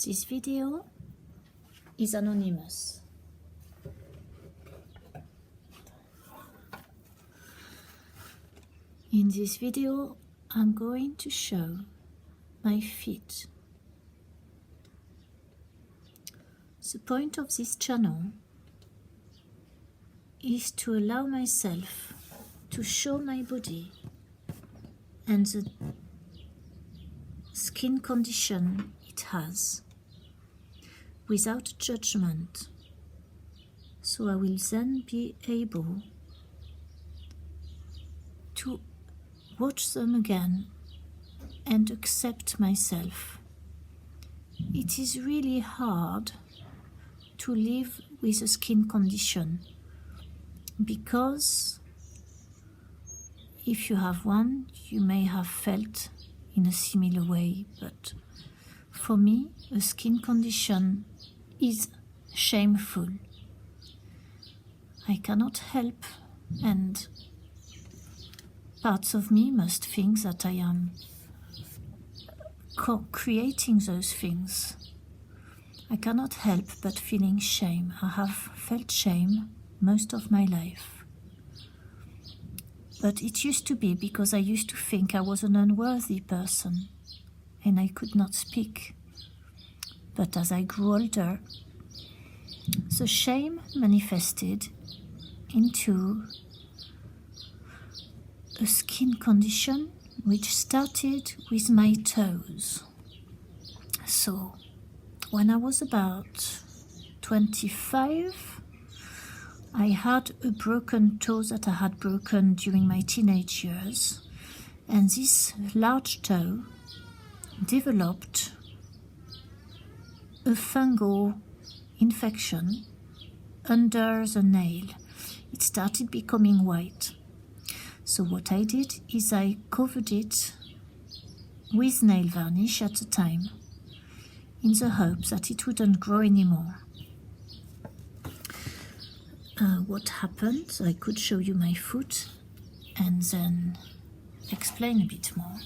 This video is anonymous. In this video, I'm going to show my feet. The point of this channel is to allow myself to show my body and the skin condition it has without judgment, so I will then be able to watch them again and accept myself. It is really hard to live with a skin condition, because if you have one, you may have felt in a similar way, but for me, a skin condition is shameful. I cannot help, and parts of me must think that I am creating those things. I cannot help but feeling shame. I have felt shame most of my life. But it used to be because I used to think I was an unworthy person and I could not speak. But as I grew older, the shame manifested into a skin condition which started with my toes. So when I was about 25, I had a broken toe that I had broken during my teenage years, and this large toe developed a fungal infection under the nail. It started becoming white. So what I did is I covered it with nail varnish at the time, in the hope that it wouldn't grow anymore. What happened, I could show you my foot and then explain a bit more.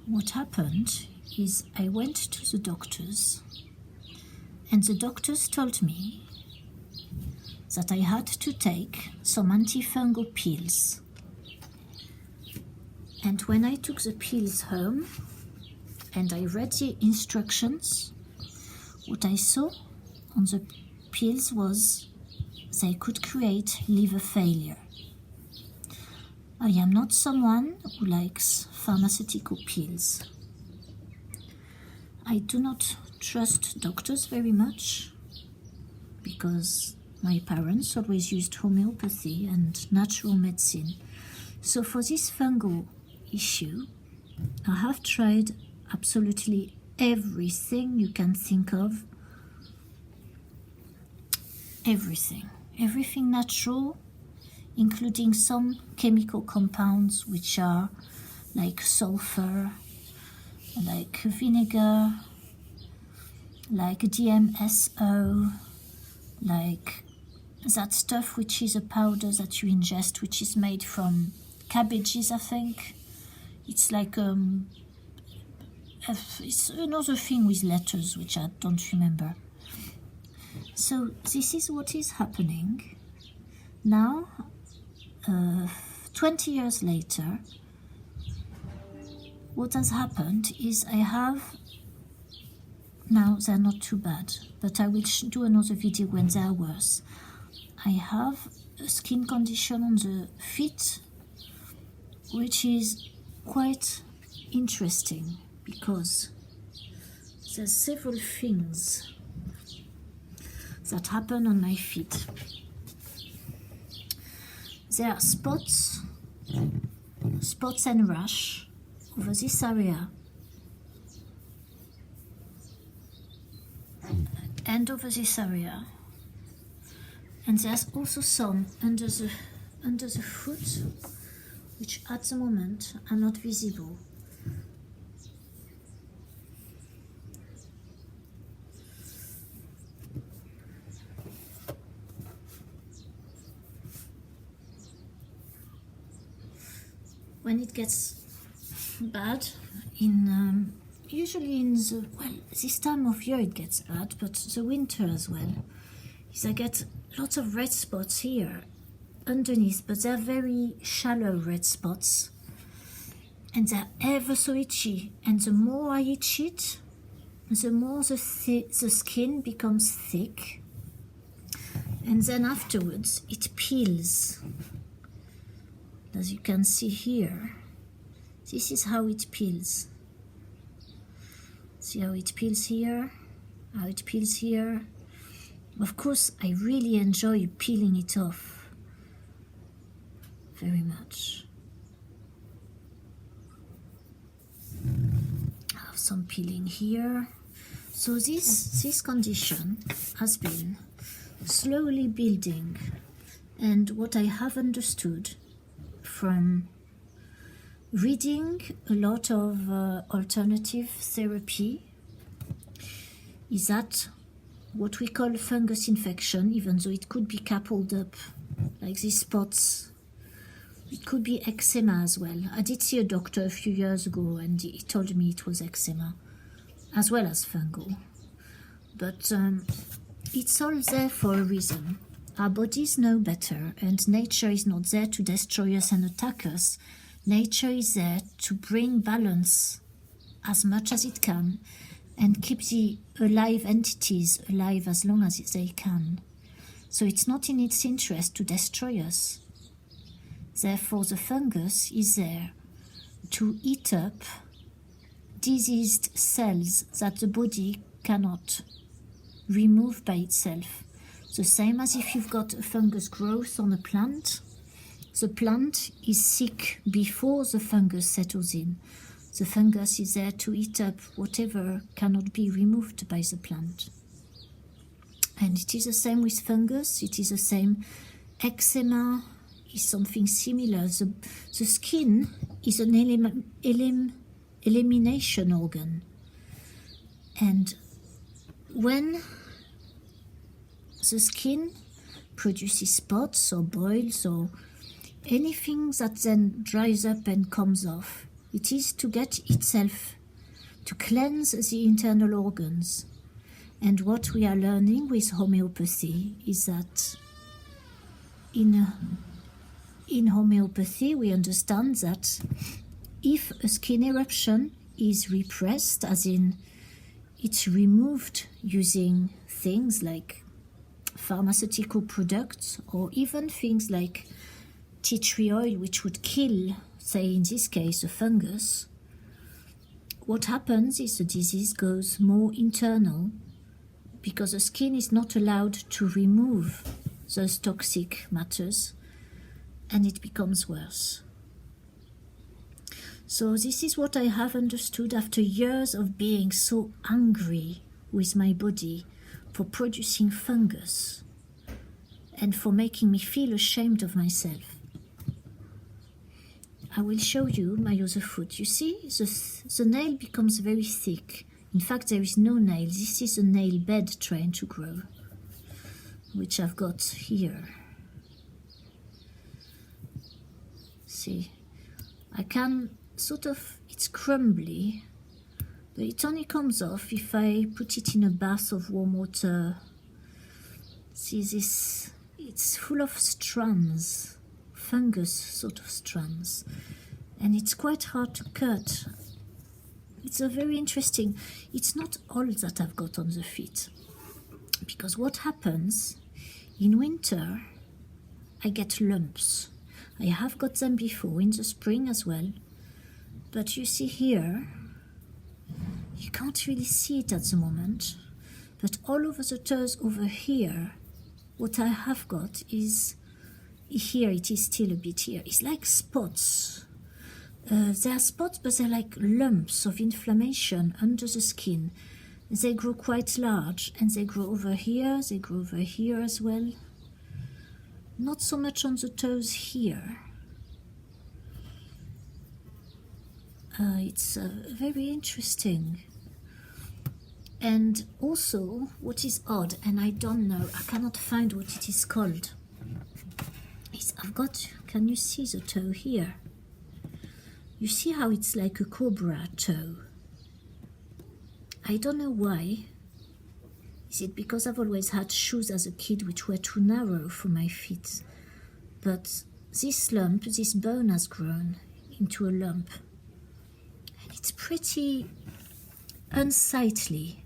What happened is I went to the doctors, and the doctors told me that I had to take some antifungal pills. And when I took the pills home and I read the instructions, what I saw on the pills was they could create liver failure. I am not someone who likes pharmaceutical pills. I do not trust doctors very much because my parents always used homeopathy and natural medicine. So for this fungal issue, I have tried absolutely everything you can think of. Everything natural, including some chemical compounds which are like sulfur, like vinegar, like DMSO, like that stuff which is a powder that you ingest, which is made from cabbages, I think. It's like it's another thing with letters which I don't remember. So this is what is happening now. 20 years later, what has happened is I have, now they're not too bad, but I will do another video when they are worse. I have a skin condition on the feet which is quite interesting, because there's several things that happen on my feet. There are spots and rash over this area and over this area, and there's also some under the foot which at the moment are not visible. when it gets bad in usually in the, well, this time of year it gets bad, but the winter as well, is I get lots of red spots here underneath, but they're very shallow red spots, and they're ever so itchy, and the more I itch it, the more the skin becomes thick, and then afterwards it peels. As you can see here, this is how it peels. See how it peels here, how it peels here. Of course, I really enjoy peeling it off very much. I have some peeling here. So this condition has been slowly building, and what I have understood from reading a lot of alternative therapy is that what we call fungus infection, even though it could be coupled up like these spots, it could be eczema as well. I did see a doctor a few years ago and he told me it was eczema as well as fungal. But it's all there for a reason. Our bodies know better, and nature is not there to destroy us and attack us. Nature is there to bring balance as much as it can and keep the alive entities alive as long as they can. So it's not in its interest to destroy us. Therefore, the fungus is there to eat up diseased cells that the body cannot remove by itself. The same as if you've got a fungus growth on a plant, the plant is sick before the fungus settles in. The fungus is there to eat up whatever cannot be removed by the plant. And it is the same with fungus, it is the same. Eczema is something similar. The skin is an elimination organ. And when the skin produces spots or boils or anything that then dries up and comes off, it is to get itself, to cleanse the internal organs. And what we are learning with homeopathy is that in homeopathy we understand that if a skin eruption is repressed, as in it's removed using things like pharmaceutical products or even things like tea tree oil, which would kill, say in this case, a fungus, what happens is the disease goes more internal because the skin is not allowed to remove those toxic matters, and it becomes worse. So this is what I have understood after years of being so angry with my body for producing fungus and for making me feel ashamed of myself. I will show you my other foot. You see, the nail becomes very thick. In fact, there is no nail. This is a nail bed trying to grow, which I've got here. See, I can sort of, it's crumbly, but it only comes off if I put it in a bath of warm water. See this, it's full of strands, fungus sort of strands, and it's quite hard to cut. It's a very interesting, it's not all that I've got on the feet, because what happens in winter, I get lumps. I have got them before in the spring as well, but you see here, you can't really see it at the moment, but all over the toes over here, what I have got is, here it is still a bit here, it's like spots. They are spots, but they're like lumps of inflammation under the skin. They grow quite large, and they grow over here as well. Not so much on the toes here. It's very interesting. And also, what is odd, and I don't know, I cannot find what it is called, is I've got, can you see the toe here? You see how it's like a cobra toe? I don't know why. Is it because I've always had shoes as a kid which were too narrow for my feet? But this lump, this bone has grown into a lump. And it's pretty unsightly.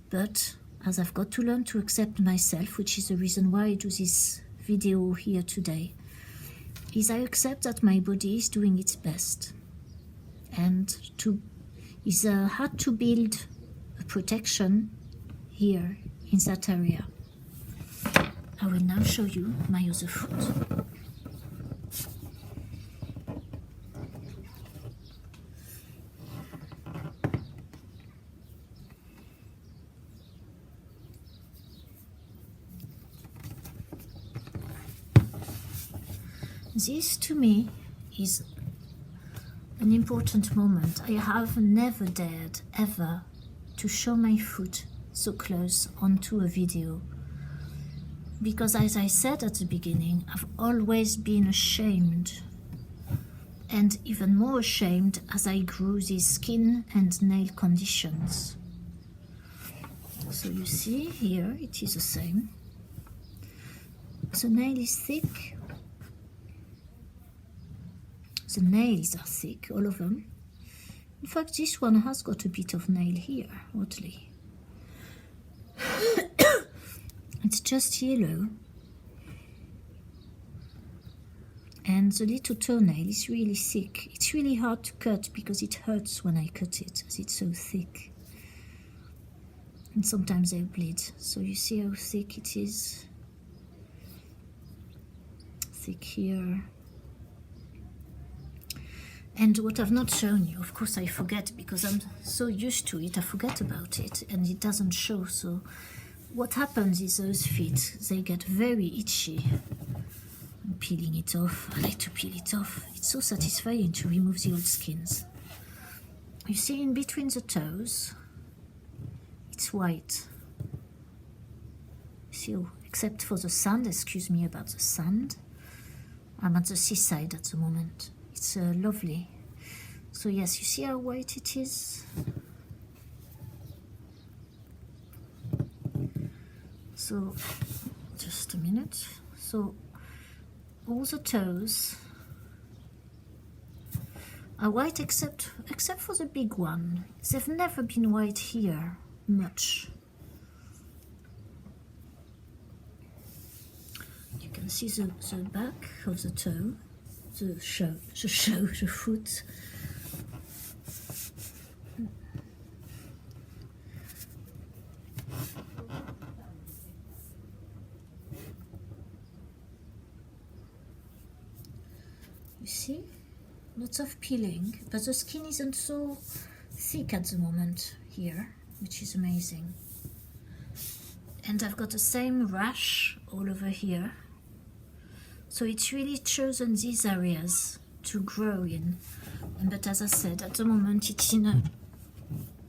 But as I've got to learn to accept myself, which is the reason why I do this video here today, is I accept that my body is doing its best. And is had to build a protection here in that area. I will now show you my other foot. This to me is an important moment. I have never dared ever to show my foot so close onto a video, because as I said at the beginning, I've always been ashamed, and even more ashamed as I grew these skin and nail conditions. So you see here it is the same. The nail is thick. The nails are thick, all of them. In fact, this one has got a bit of nail here, oddly. It's just yellow. And the little toenail is really thick. It's really hard to cut because it hurts when I cut it, as it's so thick. And sometimes I bleed. So you see how thick it is. Thick here. And what I've not shown you, of course I forget because I'm so used to it, I forget about it and it doesn't show. So what happens is those feet, they get very itchy. I'm peeling it off. I like to peel it off. It's so satisfying to remove the old skins. You see in between the toes, it's white. See, except for the sand, excuse me about the sand. I'm at the seaside at the moment. It's lovely. So yes, you see how white it is? So, just a minute. So, all the toes are white except for the big one. They've never been white here, much. You can see the back of the toe. The foot. You see? Lots of peeling, but the skin isn't so thick at the moment here, which is amazing. And I've got the same rash all over here. So it's really chosen these areas to grow in. But as I said, at the moment it's in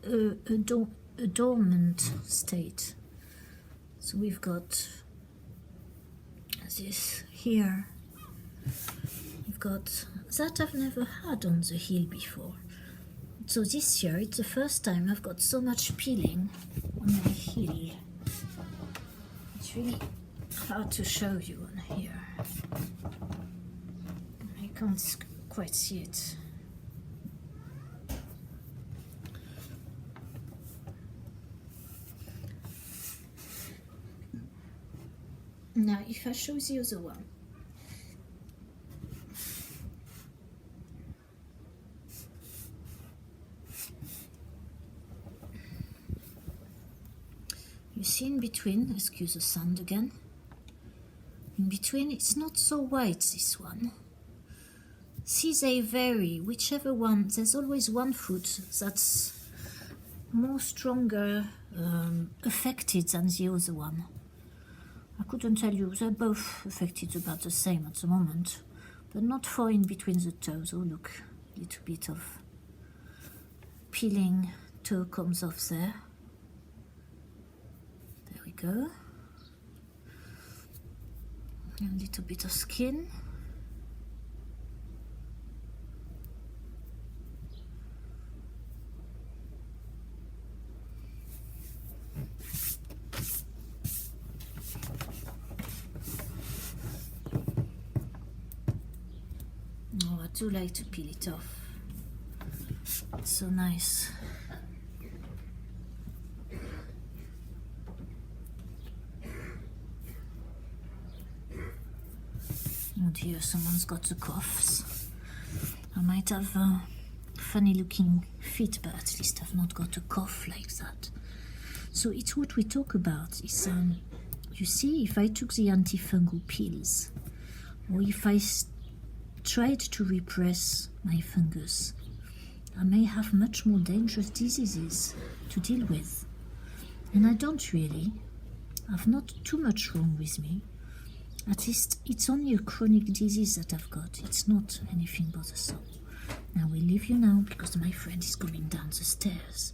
a dormant state. So we've got this here. We've got that I've never had on the heel before. So this year it's the first time I've got so much peeling on my heel. It's really hard to show you on here. I can't quite see it. Now, if I show the other one, you see in between, excuse the sand again, in between it's not so white, this one. See, they vary, whichever one, there's always one foot that's more stronger affected than the other one. I couldn't tell you, they're both affected about the same at the moment, but not far in between the toes. Oh look, a little bit of peeling toe comes off there. There we go. And a little bit of skin. Oh, I do like to peel it off. It's so nice. Oh dear, someone's got the coughs. I might have funny looking feet, but at least I've not got a cough like that. So it's what we talk about is, you see, if I took the antifungal pills, or if I tried to repress my fungus, I may have much more dangerous diseases to deal with. And I don't really. I've not too much wrong with me. At least it's only a chronic disease that I've got. It's not anything bothersome. Now we'll leave you now because my friend is going down the stairs.